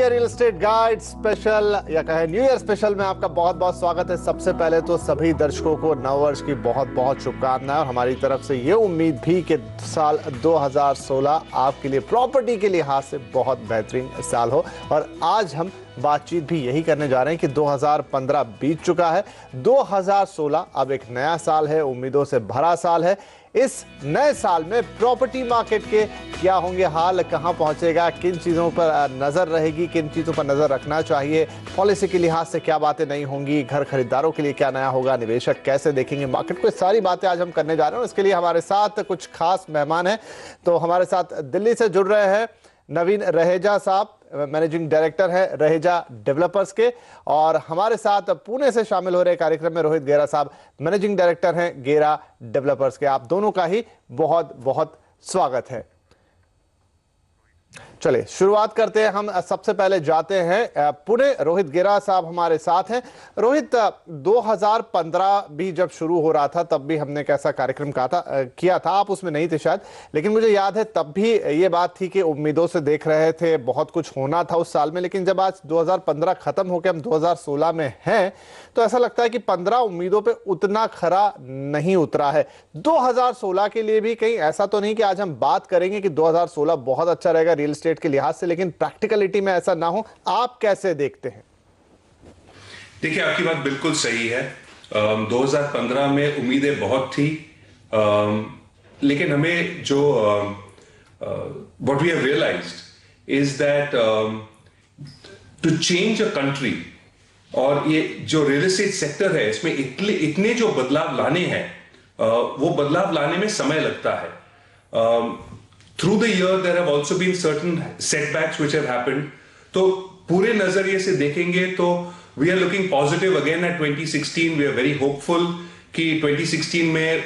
India real estate guide special या कहे new year special में आपका बहुत बहुत स्वागत है। सबसे पहले तो सभी दर्शकों को नववर्ष की बहुत बहुत शुभकामनाएं और हमारी तरफ से ये उम्मीद भी कि साल 2016 आपके लिए प्रॉपर्टी के लिहाज से बहुत बेहतरीन साल हो। और आज हम बातचीत भी यही करने जा रहे हैं कि 2015 बीत चुका है, 2016 अब एक नया साल है, उम्मीदों से भरा साल है। इस नए साल में प्रॉपर्टी मार्केट के क्या होंगे हाल, कहां पहुंचेगा, किन चीज़ों पर नज़र रहेगी, किन चीज़ों पर नज़र रखना चाहिए, पॉलिसी के लिहाज से क्या बातें नहीं होंगी, घर खरीदारों के लिए क्या नया होगा, निवेशक कैसे देखेंगे मार्केट को, सारी बातें आज हम करने जा रहे हैं। इसके लिए हमारे साथ कुछ खास मेहमान हैं। तो हमारे साथ दिल्ली से जुड़ रहे हैं नवीन रहेजा साहब, मैनेजिंग डायरेक्टर है रहेजा डेवलपर्स के, और हमारे साथ पुणे से शामिल हो रहे कार्यक्रम में रोहित गेरा साहब, मैनेजिंग डायरेक्टर हैं गेरा डेवलपर्स के। आप दोनों का ही बहुत बहुत स्वागत है। चलिए शुरुआत करते हैं। हम सबसे पहले जाते हैं पुणे। रोहित गेरा साहब हमारे साथ हैं। रोहित, 2015 भी जब शुरू हो रहा था तब भी हमने कैसा कार्यक्रम किया था, आप उसमें नहीं थे शायद, लेकिन मुझे याद है तब भी ये बात थी कि उम्मीदों से देख रहे थे, बहुत कुछ होना था उस साल में। लेकिन जब आज 2015 खत्म होकर हम 2016 में हैं तो ऐसा लगता है कि 15 उम्मीदों पे उतना खरा नहीं उतरा है। 2016 के लिए भी कहीं ऐसा तो नहीं कि आज हम बात करेंगे कि 2016 बहुत अच्छा रहेगा रियल एस्टेट के लिहाज से, लेकिन प्रैक्टिकलिटी में ऐसा ना हो, आप कैसे देखते हैं? देखिए, आपकी बात बिल्कुल सही है। 2015 में उम्मीदें बहुत थी, लेकिन हमें जो what we have realised is that to change a country, और ये जो रियल एस्टेट सेक्टर है इसमें इतने जो बदलाव लाने हैं, वो बदलाव लाने में समय लगता है। Through the year there have also been certain setbacks which have happened. तो पूरे नजरिए से देखेंगे तो we are looking positive again at 2016. We are very hopeful कि 2016 में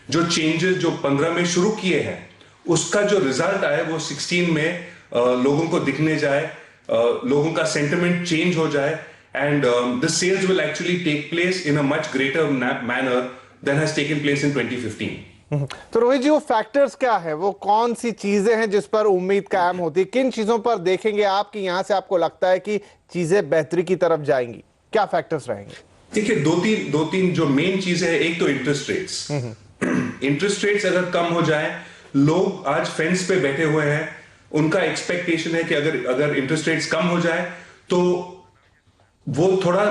जो changes जो 15 में शुरू किए हैं उसका जो रिजल्ट आए वो 16 में लोगों को दिखने जाए, लोगों का सेंटिमेंट चेंज हो जाए, and the sales will actually take place in a much greater manner than has taken place in 2015. तो रोहित जी, वो फैक्टर्स क्या है, वो कौन सी चीजें हैं जिस पर उम्मीद कायम होती है, किन चीजों पर देखेंगे आप कि यहां से आपको लगता है कि चीजें बेहतरी की तरफ जाएंगी, क्या फैक्टर्स रहेंगे? देखिए, दो तीन जो मेन चीजें हैं। एक तो इंटरेस्ट रेट्स। इंटरेस्ट रेट्स अगर कम हो जाए, लोग आज फेंस पे बैठे हुए हैं, उनका एक्सपेक्टेशन है कि अगर इंटरेस्ट रेट्स कम हो जाए तो वो थोड़ा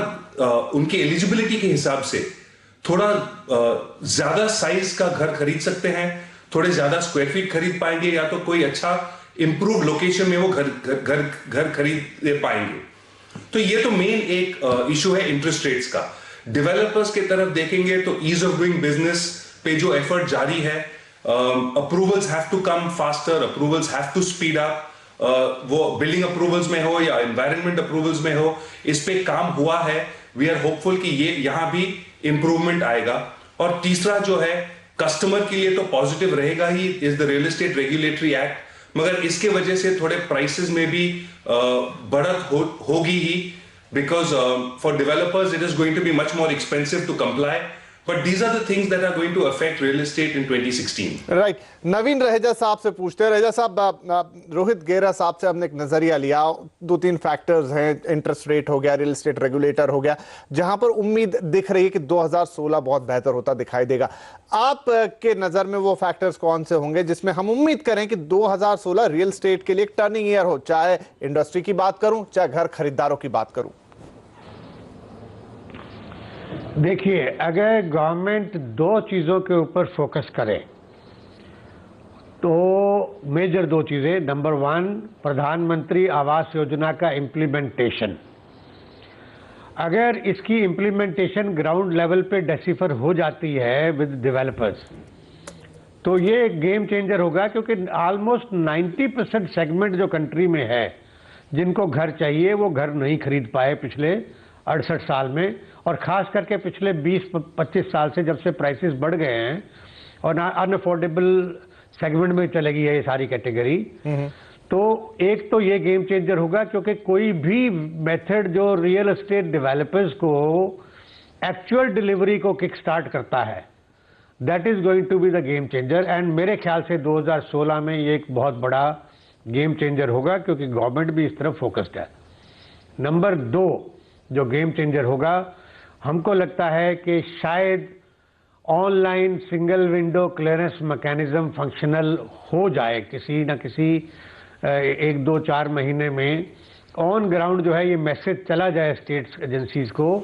उनकी एलिजिबिलिटी के हिसाब से थोड़ा ज्यादा साइज का घर खरीद सकते हैं, थोड़े ज्यादा स्क्वायर फीट खरीद पाएंगे, या तो कोई अच्छा इंप्रूव लोकेशन में वो घर खरीद पाएंगे। तो ये तो मेन एक इशू है इंटरेस्ट रेट्स का। डेवलपर्स की तरफ देखेंगे तो ईज ऑफ डूइंग बिजनेस पे जो एफर्ट जारी है, approvals have to come faster, approvals have to speed up, वो बिल्डिंग अप्रूवल्स में हो या एनवायरनमेंट अप्रूवल्स में हो, इस पे काम हुआ है। वी आर होपफुल कि ये यहां भी इंप्रूवमेंट आएगा। और तीसरा जो है, कस्टमर के लिए तो पॉजिटिव रहेगा ही, is the real estate regulatory act, मगर इसके वजह से थोड़े प्राइसेस में भी बढ़त होगी ही, because for developers it is going to be much more expensive to comply. But these are the things that are going to affect real estate in 2016. Right. नवीन रहेजा साहब से पूछते हैं। रहेजा साहब, रोहित गेरा साहब से हमने एक नजरिया लिया, दो तीन फैक्टर्स हैं, इंटरेस्ट रेट हो गया, रियल एस्टेट रेगुलेटर हो गया, जहां पर उम्मीद दिख रही है कि 2016 बहुत बेहतर होता दिखाई देगा। आप के नजर में वो फैक्टर्स कौन से होंगे जिसमें हम उम्मीद करें कि 2016 रियल एस्टेट के लिए एक टर्निंग ईयर हो, चाहे इंडस्ट्री की बात करूं, चाहे घर खरीदारों की बात करूं? देखिए, अगर गवर्नमेंट दो चीज़ों के ऊपर फोकस करे तो मेजर दो चीज़ें, नंबर 1 प्रधानमंत्री आवास योजना का इम्प्लीमेंटेशन। अगर इसकी इम्प्लीमेंटेशन ग्राउंड लेवल पे डेसिफर हो जाती है विद डेवलपर्स तो ये एक गेम चेंजर होगा, क्योंकि ऑलमोस्ट 90% सेगमेंट जो कंट्री में है जिनको घर चाहिए वो घर नहीं खरीद पाए पिछले 68 साल में, और ख़ास करके पिछले 20-25 साल से जब से प्राइसेस बढ़ गए हैं और अनअफोर्डेबल सेगमेंट में चलेगी है ये सारी कैटेगरी। तो एक तो ये गेम चेंजर होगा, क्योंकि कोई भी मेथड जो रियल एस्टेट डेवलपर्स को एक्चुअल डिलीवरी को किक स्टार्ट करता है, that is going to be the game changer. And मेरे ख्याल से 2016 में ये एक बहुत बड़ा गेम चेंजर होगा, क्योंकि गवर्नमेंट भी इस तरफ फोकस्ड है। नंबर 2 जो गेम चेंजर होगा, हमको लगता है कि शायद online single window clearance mechanism functional हो जाए किसी न किसी 1, 2, 4 महीने में। ऑन ग्राउंड जो है ये मैसेज चला जाए स्टेट्स एजेंसीज को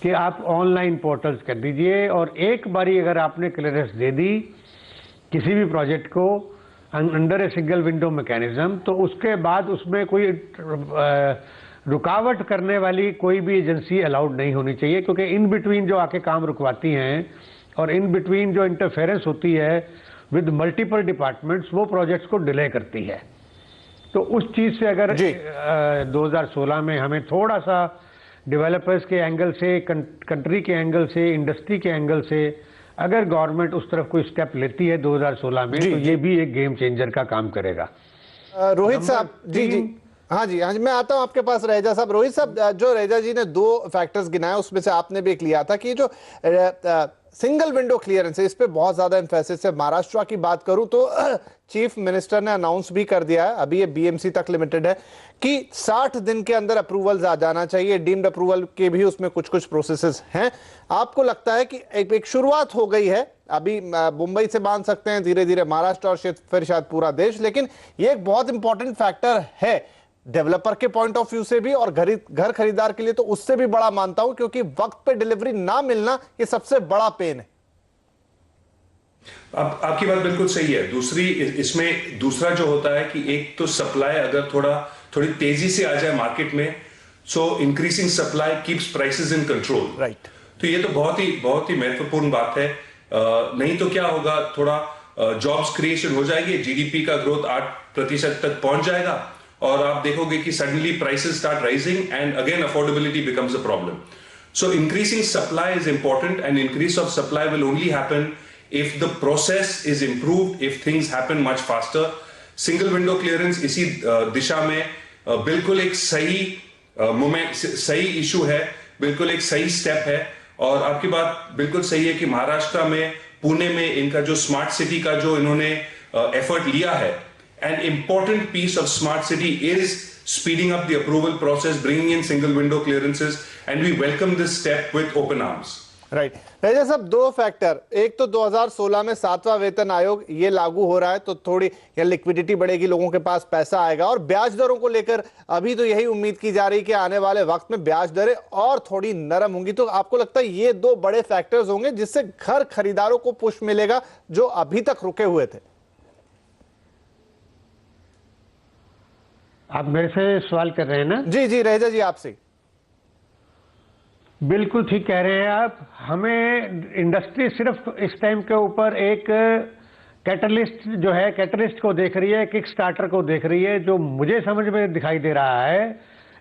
कि आप ऑनलाइन पोर्टल्स कर दीजिए, और एक बारी अगर आपने क्लियरेंस दे दी किसी भी प्रोजेक्ट को under a single window mechanism, तो उसके बाद उसमें कोई रुकावट करने वाली कोई भी एजेंसी अलाउड नहीं होनी चाहिए, क्योंकि इन बिटवीन जो आके काम रुकवाती हैं और इन बिटवीन जो इंटरफेरेंस होती है विद मल्टीपल डिपार्टमेंट्स, वो प्रोजेक्ट्स को डिले करती है। तो उस चीज़ से अगर 2016 में हमें थोड़ा सा डेवलपर्स के एंगल से, कंट्री के एंगल से, इंडस्ट्री के एंगल से अगर गवर्नमेंट उस तरफ कोई स्टेप लेती है 2016 में, तो ये भी एक गेम चेंजर का काम करेगा। रोहित साहब, जी हाँ जी, मैं आता हूं आपके पास रेजा साहब। रोहित साहब, जो रेजा जी ने 2 फैक्टर्स गिनाए उसमें से आपने भी एक लिया था कि जो सिंगल विंडो क्लियरेंस है, इस पे बहुत ज्यादा एम्फेसिस है। महाराष्ट्र की बात करूं तो चीफ मिनिस्टर ने अनाउंस भी कर दिया है, अभी ये बीएमसी तक लिमिटेड है, कि 60 दिन के अंदर अप्रूवल्स आ जाना चाहिए। डीम्ड अप्रूवल के भी उसमें कुछ प्रोसेसेस हैं। आपको लगता है कि एक शुरुआत हो गई है, अभी मुंबई से बांध सकते हैं धीरे धीरे महाराष्ट्र और फिर शायद पूरा देश, लेकिन ये एक बहुत इंपॉर्टेंट फैक्टर है डेवलपर के पॉइंट ऑफ व्यू से भी और घर खरीदार के लिए तो उससे भी बड़ा मानता हूं, क्योंकि वक्त पे डिलीवरी ना मिलना ये सबसे बड़ा पेन है। आपकी बात बिल्कुल सही है। इसमें दूसरा जो होता है कि एक तो सप्लाई अगर थोड़ी तेजी से आ जाए मार्केट में, सो increasing supply keeps prices in control, right. तो ये तो बहुत ही महत्वपूर्ण बात है। नहीं तो क्या होगा, थोड़ा जॉब्स क्रिएशन हो जाएगी, जीडीपी का ग्रोथ 8% तक पहुंच जाएगा, और आप देखोगे कि suddenly prices start rising and again affordability becomes a problem. So increasing supply is important, and increase of supply will only happen if the process is improved, if things happen much faster. Single window clearance इसी दिशा में बिल्कुल एक सही moment, सही issue है, बिल्कुल एक सही स्टेप है। और आपकी बात बिल्कुल सही है कि महाराष्ट्र में, पुणे में इनका जो स्मार्ट सिटी का जो इन्होंने एफर्ट लिया है, an important piece of smart city is speeding up the approval process, bringing in single window clearances, and we welcome this step with open arms. Right रेजा साहब, 2 फैक्टर, एक तो 2016 में 7वां वेतन आयोग ये लागू हो रहा है, तो थोड़ी लिक्विडिटी बढ़ेगी, लोगों के पास पैसा आएगा। और ब्याज दरों को लेकर अभी तो यही उम्मीद की जा रही है कि आने वाले वक्त में ब्याज दरें और थोड़ी नरम होंगी। तो आपको लगता है ये 2 बड़े फैक्टर्स होंगे जिससे घर खरीदारों को पुश मिलेगा जो अभी तक रुके हुए थे? आप मेरे से सवाल कर रहे हैं ना? जी रेजा जी, आपसे। बिल्कुल ठीक कह रहे हैं आप। हमें इंडस्ट्री सिर्फ इस टाइम के ऊपर एक कैटलिस्ट को देख रही है, किक स्टार्टर को देख रही है, जो मुझे समझ में दिखाई दे रहा है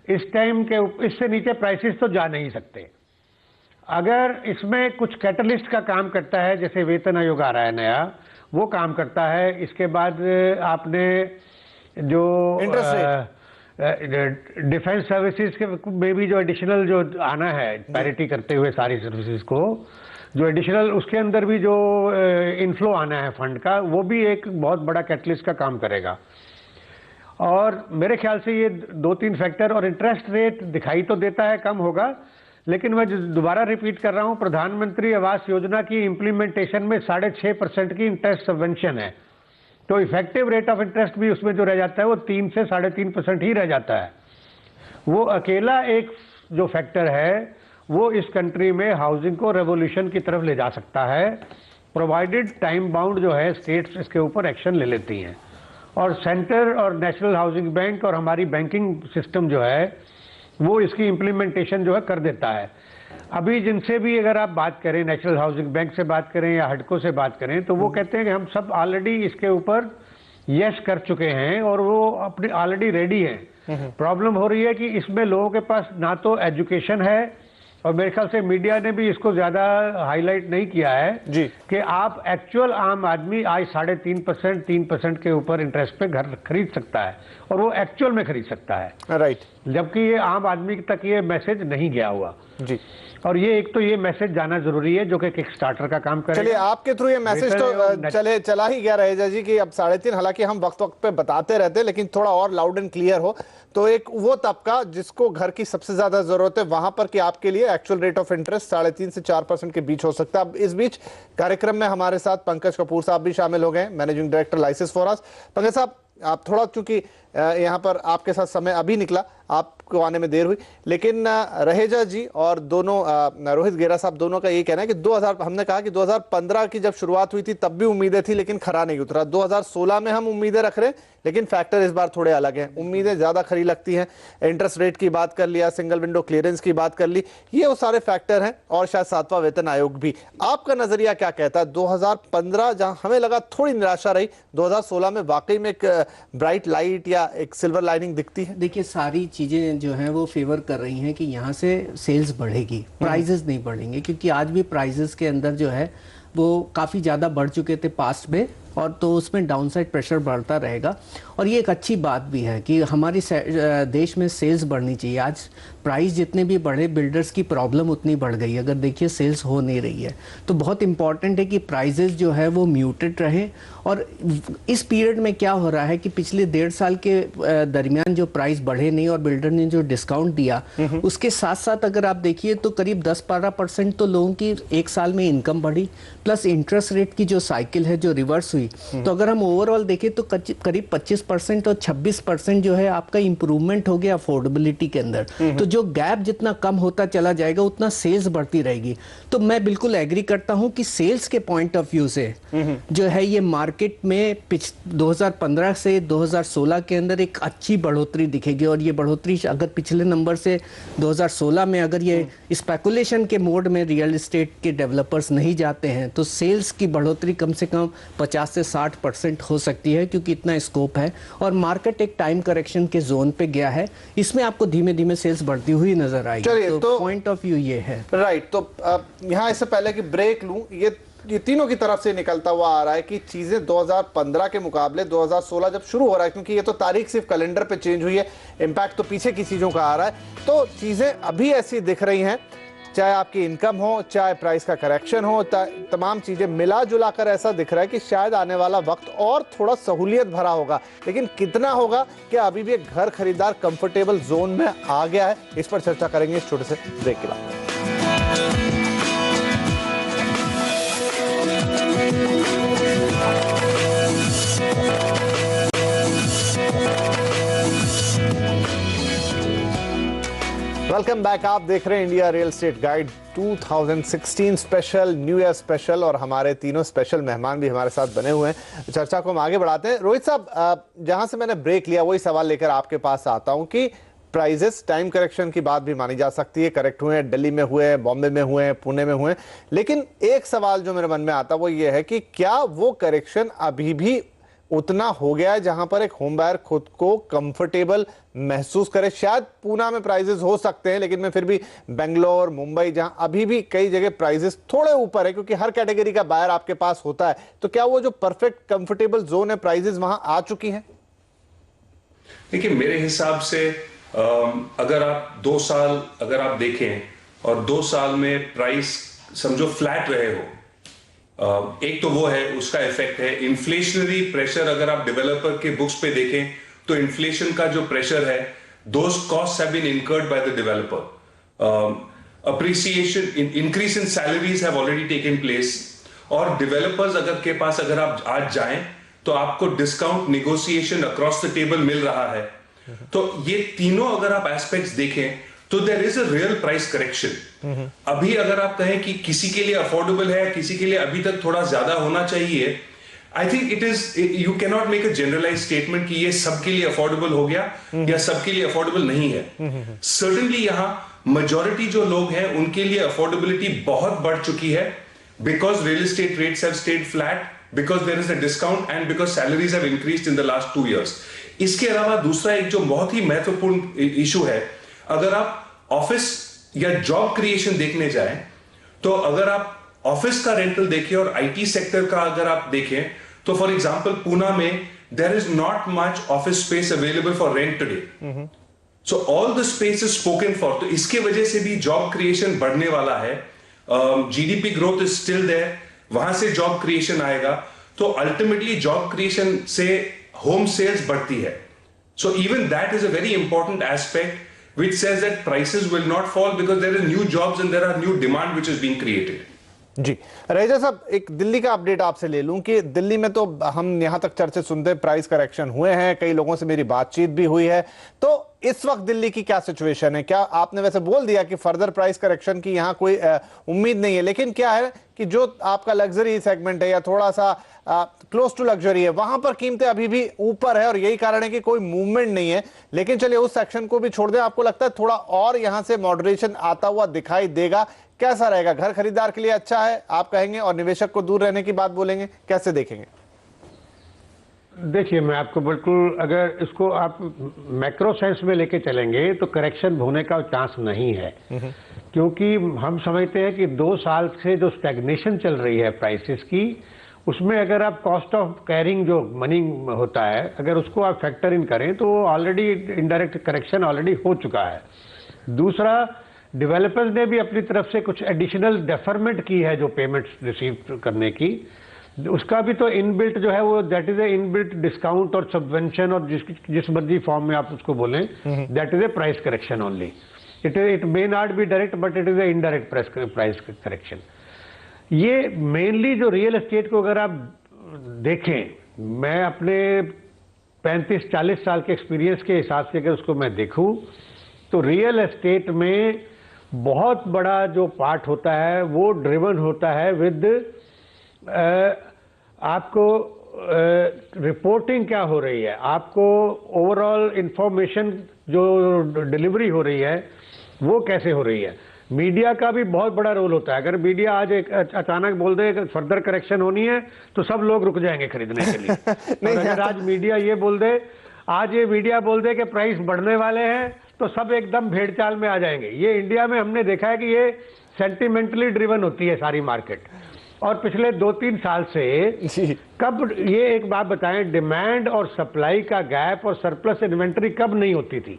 इस टाइम के इससे नीचे प्राइसेस तो जा नहीं सकते। अगर इसमें कुछ कैटलिस्ट का काम करता है, जैसे वेतन आयोग आ रहा है नया, वो काम करता है। इसके बाद आपने जो डिफेंस सर्विसेज के में भी जो एडिशनल जो आना है, पैरिटी करते हुए सारी सर्विसेज को, जो एडिशनल उसके अंदर भी जो इनफ्लो आना है फंड का, वो भी एक बहुत बड़ा कैटलिस्ट का काम करेगा। और मेरे ख्याल से ये 2-3 फैक्टर, और इंटरेस्ट रेट दिखाई तो देता है कम होगा, लेकिन मैं दोबारा रिपीट कर रहा हूँ, प्रधानमंत्री आवास योजना की इम्प्लीमेंटेशन में 6.5% की इंटरेस्ट सबवेंशन है, तो इफेक्टिव रेट ऑफ इंटरेस्ट भी उसमें जो रह जाता है वो 3 से 3.5% ही रह जाता है। वो अकेला एक जो फैक्टर है वो इस कंट्री में हाउसिंग को रेवोल्यूशन की तरफ ले जा सकता है, प्रोवाइडेड टाइम बाउंड जो है स्टेट्स इसके ऊपर एक्शन ले लेती हैं, और सेंटर और नेशनल हाउसिंग बैंक और हमारी बैंकिंग सिस्टम जो है वो इसकी इम्प्लीमेंटेशन जो है कर देता है। अभी जिनसे भी अगर आप बात करें, नेशनल हाउसिंग बैंक से बात करें या हडको से बात करें, तो वो कहते हैं कि हम सब ऑलरेडी इसके ऊपर यस कर चुके हैं और वो अपने ऑलरेडी रेडी हैं। प्रॉब्लम हो रही है कि इसमें लोगों के पास ना तो एजुकेशन है, और मेरे ख्याल से मीडिया ने भी इसको ज्यादा हाईलाइट नहीं किया है जी, कि आप एक्चुअल आम आदमी आज 3.5%, 3% के ऊपर इंटरेस्ट पे घर खरीद सकता है, और वो एक्चुअल में खरीद सकता है, राइट। जबकि ये आम आदमी तक ये मैसेज नहीं गया हुआ। जी। और ये एक तो ये मैसेज जाना जरूरी है जो कि किक स्टार्टर का काम करेगा। चलिए, आपके थ्रू ये मैसेज तो चला ही गया रहेगा जी कि अब 3.5, हालांकि हम वक्त वक्त पे बताते रहते हैं, लेकिन थोड़ा और लाउड एंड क्लियर हो तो एक वो तबका जिसको घर की सबसे ज्यादा जरूरत है वहां पर कि आपके लिए एक्चुअल रेट ऑफ इंटरेस्ट 3.5 से 4% के बीच हो सकता है। अब इस बीच कार्यक्रम में हमारे साथ पंकज कपूर साहब भी शामिल हो गए, मैनेजिंग डायरेक्टर लाइसेंस फॉरअस। पंकज साहब, आप थोड़ा, चूंकि यहाँ पर आपके साथ समय अभी निकला, आपको आने में देर हुई, लेकिन रहेजा जी और दोनों रोहित गेरा साहब दोनों का ये कहना है कि 2000, हमने कहा कि 2015 की जब शुरुआत हुई थी तब भी उम्मीदें थी लेकिन खरा नहीं उतरा। 2016 में हम उम्मीदें रख रहे हैं, लेकिन फैक्टर इस बार थोड़े अलग हैं, उम्मीदें ज्यादा खरी लगती हैं। इंटरेस्ट रेट की बात कर लिया, सिंगल विंडो क्लियरेंस की बात कर ली, ये वो सारे फैक्टर हैं, और शायद 7वां वेतन आयोग भी। आपका नजरिया क्या कहता है? 2015 जहां हमें लगा थोड़ी निराशा रही, 2016 में वाकई में एक ब्राइट लाइट या एक सिल्वर लाइनिंग दिखती है? देखिए, सारी चीज़ें जो हैं वो फेवर कर रही हैं कि यहाँ से सेल्स बढ़ेगी, प्राइजेस नहीं बढ़ेंगे, क्योंकि आज भी प्राइजेस के अंदर जो है वो काफ़ी ज़्यादा बढ़ चुके थे पास्ट में, और तो उसमें डाउनसाइड प्रेशर बढ़ता रहेगा। और ये एक अच्छी बात भी है कि हमारी देश में सेल्स बढ़नी चाहिए। आज प्राइस जितने भी बढ़े, बिल्डर्स की प्रॉब्लम उतनी बढ़ गई। अगर देखिए सेल्स हो नहीं रही है, तो बहुत इंपॉर्टेंट है कि प्राइजेस जो है वो म्यूटेड रहें। और इस पीरियड में क्या हो रहा है कि पिछले 1.5 साल के दरमियान जो प्राइस बढ़े नहीं और बिल्डर ने जो डिस्काउंट दिया, उसके साथ साथ अगर आप देखिए तो करीब 10-12% तो लोगों की एक साल में इनकम बढ़ी, प्लस इंटरेस्ट रेट की जो साइकिल है जो रिवर्स हुई। तो अगर हम ओवरऑल देखें तो करीब 25% और 26% जो है आपका इंप्रूवमेंट हो गया अफोर्डेबिलिटी के अंदर। तो जो गैप जितना कम होता चला जाएगा उतना सेल्स बढ़ती रहेगी। तो मैं बिल्कुल एग्री करता हूं कि सेल्स के पॉइंट ऑफ व्यू से जो है ये मार्केट में 2015 से 2016 के अंदर एक अच्छी बढ़ोतरी दिखेगी। और ये बढ़ोतरी अगर पिछले नंबर से 2016 में अगर ये स्पेकुलेशन के मोड में रियल एस्टेट के डेवलपर्स नहीं जाते हैं तो सेल्स की बढ़ोतरी कम से कम 50 से 60% हो सकती है, क्योंकि इतना स्कोप है। और मार्केट एक टाइम करेक्शन के जोन पे गया है, इसमें आपको धीमे धीमे सेल्स बढ़ती हुई नजर आएगी। तो पॉइंट ऑफ व्यू ये है। राइट। तो यहाँ इससे पहले कि ब्रेक लूं, ये तीनों की तरफ से निकलता हुआ आ रहा है कि चीजें 2015 के मुकाबले 2016 जब शुरू हो रहा है, क्योंकि ये तो तारीख सिर्फ कैलेंडर पे चेंज हुई है, इम्पैक्ट तो पीछे की चीजों का आ रहा है, तो चीजें अभी ऐसी दिख रही हैं, चाहे आपकी इनकम हो, चाहे प्राइस का करेक्शन हो, तमाम चीजें मिला जुला कर ऐसा दिख रहा है कि शायद आने वाला वक्त और थोड़ा सहूलियत भरा होगा। लेकिन कितना होगा, क्या अभी भी एक घर खरीदार कंफर्टेबल जोन में आ गया है? इस पर चर्चा करेंगे इस छोटे से ब्रेक के बाद। Welcome back. आप देख रहे हैं India real estate guide 2016 special, new year special, और हमारे तीनों स्पेशल मेहमान भी हमारे साथ बने हुए हैं। चर्चा को हम आगे बढ़ाते हैं। रोहित साहब, जहां से मैंने ब्रेक लिया वही सवाल लेकर आपके पास आता हूं कि प्राइजेस टाइम करेक्शन की बात भी मानी जा सकती है, करेक्ट हुए हैं, दिल्ली में हुए हैं, बॉम्बे में हुए हैं, पुणे में हुए हैं, लेकिन एक सवाल जो मेरे मन में आता वो ये है कि क्या वो करेक्शन अभी भी उतना हो गया है जहां पर एक होम बायर खुद को कंफर्टेबल महसूस करे? शायद पूना में प्राइजेस हो सकते हैं, लेकिन मैं फिर भी बेंगलोर, मुंबई, जहां अभी भी कई जगह प्राइजेस थोड़े ऊपर है, क्योंकि हर कैटेगरी का बायर आपके पास होता है, तो क्या वो जो परफेक्ट कंफर्टेबल जोन है प्राइजेस वहां आ चुकी हैं? देखिए, मेरे हिसाब से अगर आप 2 साल अगर आप देखें और 2 साल में प्राइस समझो फ्लैट रहे हो, एक तो वो है, उसका इफेक्ट है। इन्फ्लेशनरी प्रेशर अगर आप डेवलपर के बुक्स पे देखें तो इन्फ्लेशन का जो प्रेशर है, those costs have been incurred by the developer. Appreciation, increase in salaries have already taken place, और डेवलपर्स के पास अगर आप आज जाएं तो आपको discount negotiation across the table मिल रहा है। तो ये तीनों अगर आप एस्पेक्ट्स देखें तो there is a real price correction. अभी अगर आप कहें कि किसी के लिए अफोर्डेबल है, किसी के लिए अभी तक थोड़ा ज्यादा होना चाहिए, I think it is, you can not make a generalise statement कि ये सबके लिए अफोर्डेबल हो गया या सबके लिए अफोर्डेबल नहीं है। सर्टेनली यहां मेजॉरिटी जो लोग हैं उनके लिए अफोर्डेबिलिटी बहुत बढ़ चुकी है, because real estate rates have stayed flat, because there is a discount and because salaries have increased in the last 2 years। इसके अलावा दूसरा एक जो बहुत ही महत्वपूर्ण इशू है, अगर आप ऑफिस या जॉब क्रिएशन देखने जाएं तो अगर आप ऑफिस का रेंटल देखें और आईटी सेक्टर का अगर आप देखें तो फॉर एग्जांपल पूना में there is not much office space available for rent today. So all the space is spoken for, तो इसके वजह से भी जॉब क्रिएशन बढ़ने वाला है। GDP growth is still there, वहां से जॉब क्रिएशन आएगा, तो अल्टीमेटली जॉब क्रिएशन से होम सेल्स बढ़ती है। So even that is a very important aspect which says that prices will not fall because there is new jobs and there are new demand which is being created. जी रहीजा साहब, एक दिल्ली का update आपसे ले लूं कि दिल्ली में तो हम यहां तक चर्चे सुनते हैं, प्राइस करेक्शन हुए हैं, कई लोगों से मेरी बातचीत भी हुई है, तो इस वक्त दिल्ली की क्या सिचुएशन है? क्या आपने वैसे बोल दिया कि फर्दर प्राइस करेक्शन की यहां कोई उम्मीद नहीं है, लेकिन क्या है कि जो आपका लग्जरी सेगमेंट है या थोड़ा सा क्लोज टू लग्जरी है, वहां पर कीमतें अभी भी ऊपर है और यही कारण है कि कोई मूवमेंट नहीं है। लेकिन चलिए उस सेक्शन को भी छोड़ दें, आपको लगता है थोड़ा और यहां से मॉडरेशन आता हुआ दिखाई देगा? कैसा रहेगा? घर खरीदार के लिए अच्छा है आप कहेंगे और निवेशक को दूर रहने की बात बोलेंगे, कैसे देखेंगे? देखिए, मैं आपको बिल्कुल, अगर इसको आप मैक्रो सेंस में लेके चलेंगे तो करेक्शन होने का चांस नहीं है, क्योंकि हम समझते हैं कि 2 साल से जो स्टैग्नेशन चल रही है प्राइसेस की, उसमें अगर आप कॉस्ट ऑफ कैरिंग जो मनी होता है, अगर उसको आप फैक्टर इन करें तो ऑलरेडी इनडायरेक्ट करेक्शन ऑलरेडी हो चुका है। दूसरा, डेवलपर्स ने भी अपनी तरफ से कुछ एडिशनल डेफरमेंट की है जो पेमेंट्स रिसीव करने की, उसका भी तो इनबिल्ट जो है वो that is a inbuilt discount और सबवेंशन और जिस मर्जी फॉर्म में आप उसको बोलें, that is a price correction only. It may not be direct but it is a indirect price correction. ये मेनली जो रियल एस्टेट को अगर आप देखें, मैं अपने 35-40 साल के एक्सपीरियंस के हिसाब से अगर उसको मैं देखूं, तो रियल एस्टेट में बहुत बड़ा जो पार्ट होता है वो ड्रिवन होता है विद आपको रिपोर्टिंग क्या हो रही है, आपको ओवरऑल इंफॉर्मेशन जो डिलीवरी हो रही है वो कैसे हो रही है। मीडिया का भी बहुत बड़ा रोल होता है। अगर मीडिया आज एक अचानक बोल दे कि फर्दर करेक्शन होनी है तो सब लोग रुक जाएंगे खरीदने के लिए। और अगर आज मीडिया ये बोल दे, आज ये मीडिया बोल दे कि प्राइस बढ़ने वाले हैं, तो सब एकदम भेड़ चाल में आ जाएंगे। ये इंडिया में हमने देखा है कि ये सेंटिमेंटली ड्रिवन होती है सारी मार्केट। और पिछले 2-3 साल से कब, ये एक बात बताएं, डिमांड और सप्लाई का गैप और सरप्लस इन्वेंट्री कब नहीं होती थी?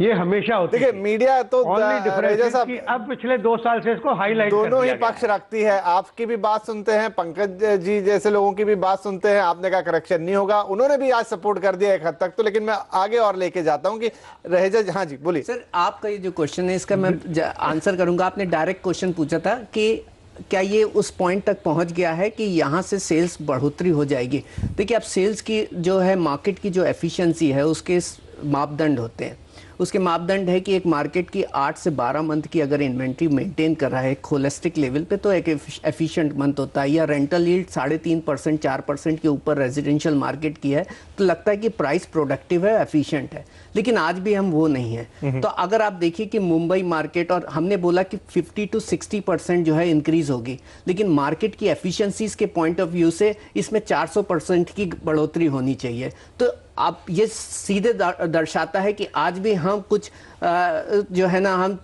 ये हमेशा होती है। देखिए मीडिया तो कि अब पिछले 2 साल से इसको हाईलाइट दोनों ही पक्ष रखती है। आपकी भी बात सुनते हैं, पंकज जी जैसे लोगों की भी बात सुनते हैं। आपने कहा करेक्शन नहीं होगा, उन्होंने भी आज सपोर्ट कर दिया एक हद तक तो। लेकिन मैं आगे और लेके जाता हूं कि रहेजा, हाँ जी बोलिए सर। आपका ये जो क्वेश्चन है इसका मैं आंसर करूंगा। आपने डायरेक्ट क्वेश्चन पूछा था कि क्या ये उस पॉइंट तक पहुंच गया है कि यहाँ से सेल्स बढ़ोतरी हो जाएगी। देखिए, अब सेल्स की जो है, मार्केट की जो एफिशिएंसी है उसके मापदंड होते हैं। उसके मापदंड है कि एक मार्केट की 8 से 12 मंथ की अगर इन्वेंट्री मेंटेन कर रहा है होलिस्टिक लेवल पे तो एक एफिशिएंट मंथ होता है। या रेंटल यील्ड 3.5% 4% के ऊपर रेजिडेंशियल मार्केट की है तो लगता है कि प्राइस प्रोडक्टिव है, एफिशिएंट है। लेकिन आज भी हम वो नहीं है। तो अगर आप देखिए कि मुंबई मार्केट, और हमने बोला कि 50 to 60% जो है इंक्रीज होगी, लेकिन मार्केट की एफिशिएंसीज के पॉइंट ऑफ व्यू से इसमें 400% की बढ़ोतरी होनी चाहिए। तो आप ये सीधे दर्शाता है कि आज भी हम कुछ जो है ना, हम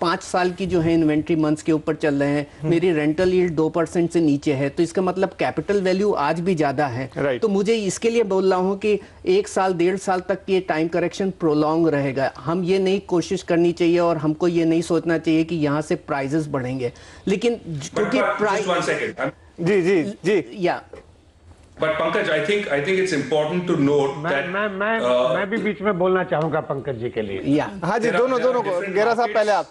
5 साल की जो है इन्वेंट्री मंथ्स के ऊपर चल रहे हैं। मेरी रेंटल यील्ड 2% से नीचे है, तो इसका मतलब कैपिटल वैल्यू आज भी ज्यादा है। तो मुझे इसके लिए बोल रहा हूं कि 1 साल 1.5 साल तक ये टाइम करेक्शन प्रोलॉन्ग रहेगा। हम ये नहीं कोशिश करनी चाहिए और हमको ये नहीं सोचना चाहिए कि यहाँ से प्राइजेस बढ़ेंगे। लेकिन क्योंकि प्राइस जी या But Pankaj, I think it's important to note that मैं भी बीच में बोलना चाहूंगा पंकज जी के लिए। हाँ जी, दोनों को। गेरा साहब पहले आप।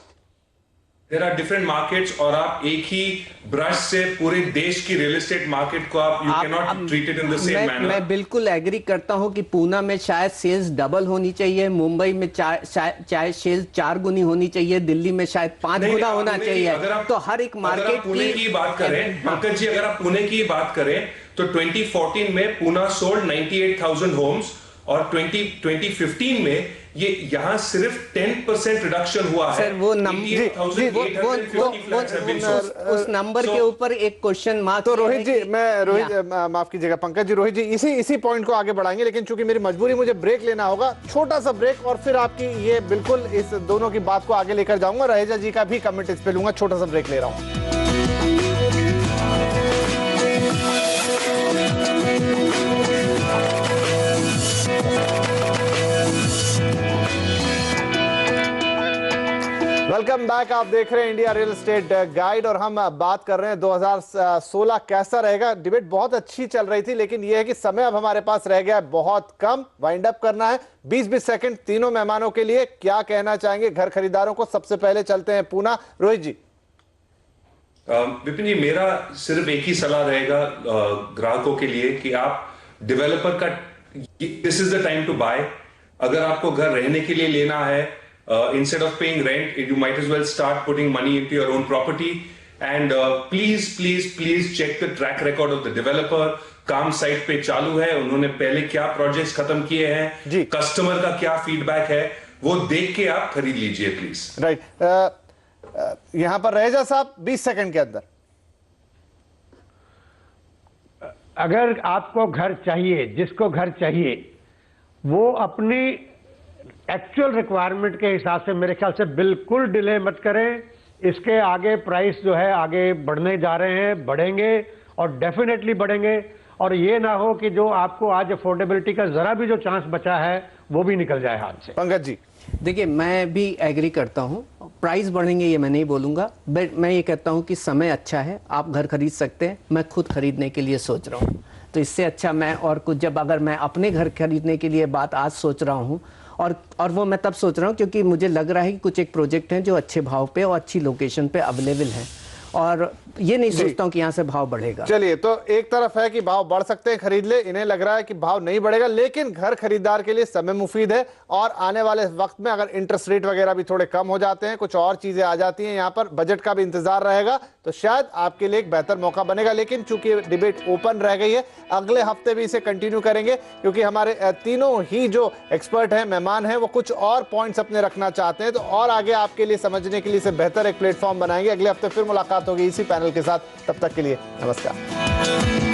There are different markets और आप एक ही ब्रश से पूरे देश की रियल एस्टेट मार्केट को आप you cannot treat it in the same manner। मैं बिल्कुल एग्री करता हूं कि पूना में शायद सेल्स डबल होनी चाहिए, मुंबई में चाहे सेल्स 4 गुनी होनी चाहिए, दिल्ली में शायद 5 गुना होना चाहिए। तो हर एक मार्केट पुणे की बात करें पंकज जी, अगर आप पुणे की बात करें तो 2014 में पूना सोल्ड 98,000 होम्स और 2015 में ये यहाँ सिर्फ 10% रिडक्शन हुआ है। सर वो उस नंबर के ऊपर एक क्वेश्चन मार्क। तो रोहित जी, मैं माफ कीजिएगा पंकज जी, रोहित जी इसी पॉइंट को आगे बढ़ाएंगे, लेकिन चूंकि मेरी मजबूरी, मुझे ब्रेक लेना होगा, छोटा सा ब्रेक, और फिर आपकी ये बिल्कुल इस दोनों की बात को आगे लेकर जाऊंगा। रहेजा जी का भी कमेंट इस पे लूंगा। छोटा सा ब्रेक ले रहा हूं। Welcome back. आप देख रहे हैं इंडिया रियल एस्टेट गाइड और हम बात कर रहे हैं 2016 कैसा रहेगा। डिबेट बहुत अच्छी चल रही थी, लेकिन यह है कि समय अब हमारे पास रह गया है बहुत कम। वाइंड अप करना है 20-20 सेकंड तीनों मेहमानों के लिए। क्या कहना चाहेंगे घर खरीदारों को? सबसे पहले चलते हैं पूना, रोहित जी। विपिन जी, मेरा सिर्फ एक ही सलाह रहेगा ग्राहकों के लिए कि आप डेवलपर का, this is the time to buy. अगर आपको घर रहने के लिए लेना है, instead of paying rent, you might as well start putting money into your own property. And please check the track record of the developer. काम साइट पे चालू है, उन्होंने पहले क्या प्रोजेक्ट्स खत्म किए हैं, कस्टमर का क्या फीडबैक है, वो देख के आप खरीद लीजिए प्लीज। राइट, यहां पर रहेजा साहब 20 सेकंड के अंदर। अगर आपको घर चाहिए, जिसको घर चाहिए वो अपनी एक्चुअल रिक्वायरमेंट के हिसाब से मेरे ख्याल से बिल्कुल डिले मत करें। इसके आगे प्राइस जो है आगे बढ़ने जा रहे हैं, बढ़ेंगे और डेफिनेटली बढ़ेंगे। और ये ना हो कि जो आपको आज अफोर्डेबिलिटी का जरा भी जो चांस बचा है वो भी निकल जाए हाथ से। पंकज जी। देखिए, मैं भी एग्री करता हूँ, प्राइस बढ़ेंगे ये मैं नहीं बोलूँगा, बट मैं ये कहता हूँ कि समय अच्छा है, आप घर खरीद सकते हैं। मैं खुद खरीदने के लिए सोच रहा हूँ, तो इससे अच्छा मैं और कुछ, जब अगर मैं अपने घर खरीदने के लिए बात आज सोच रहा हूँ, और वो मैं तब सोच रहा हूँ क्योंकि मुझे लग रहा है कि कुछ एक प्रोजेक्ट हैं जो अच्छे भाव पे और अच्छी लोकेशन पे अवेलेबल हैं, और ये नहीं सोचता हूँ कि यहाँ से भाव बढ़ेगा। चलिए, तो एक तरफ है कि भाव बढ़ सकते हैं, खरीद ले, इन्हें लग रहा है कि भाव नहीं बढ़ेगा, लेकिन घर खरीदार के लिए समय मुफीद है। और आने वाले वक्त में अगर इंटरेस्ट रेट वगैरह भी थोड़े कम हो जाते हैं, कुछ और चीजें आ जाती हैं, यहाँ पर बजट का भी इंतजार रहेगा, तो शायद आपके लिए एक बेहतर मौका बनेगा। लेकिन चूंकि डिबेट ओपन रह गई है, अगले हफ्ते भी इसे कंटिन्यू करेंगे, क्योंकि हमारे तीनों ही जो एक्सपर्ट हैं, मेहमान हैं, वो कुछ और पॉइंट्स अपने रखना चाहते हैं, तो और आगे आपके लिए समझने के लिए इसे बेहतर एक प्लेटफॉर्म बनाएंगे। अगले हफ्ते फिर मुलाकात होगी इसी पैनल के साथ। तब तक के लिए नमस्कार।